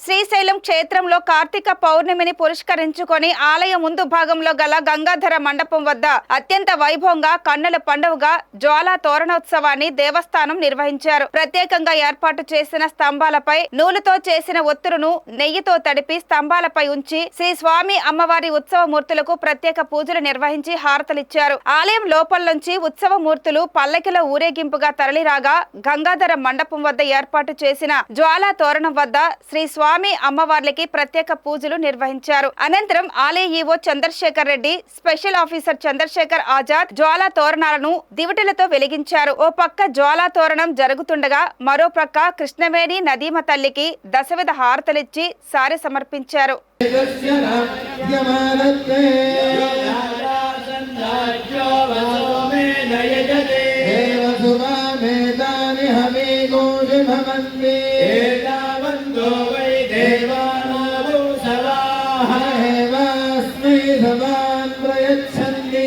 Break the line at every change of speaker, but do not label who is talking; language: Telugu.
శ్రీశైలం క్షేత్రంలో కార్తీక పౌర్ణమిని పురస్కరించుకొని ఆలయ ముందు భాగంలో గల గంగాధర మండపం వద్ద అత్యంత వైభవంగా కన్నుల పండుగగా జ్వాలా తోరణోత్సవాన్ని దేవస్థానం నిర్వహించారు. ప్రత్యేకంగా ఏర్పాటు చేసిన స్తంభాలపై నూలుతో చేసిన ఒత్తులను నెయ్యితో తడిపి స్తంభాలపై ఉంచి శ్రీ స్వామి అమ్మవారి ఉత్సవ మూర్తులకు ప్రత్యేక పూజలు నిర్వహించి హారతలిచ్చారు. ఆలయం లోపల నుంచి ఉత్సవ మూర్తులు పల్లకిలో ఊరేగింపుగా తరలిరాగా గంగాధర మండపం వద్ద ఏర్పాటు చేసిన జ్వాలా తోరణం వద్ద శ్రీ స్వామి అమ్మవార్లకి ప్రత్యేక పూజలు నిర్వహించారు. అనంతరం ఆలయ EO Chandrasekhar Reddy, special officer Chandrasekhar Azad జ్వాలా తోరణాలను దివిటీలతో వెలిగించారు. ఓ పక్క జ్వాలా తోరణం జరుగుతుండగా మరో ప్రక్క కృష్ణవేణి నదీమ తల్లికి దశవిధ హారతలిచ్చి సారె సమర్పించారు.
भवान् प्रयच्छन्ति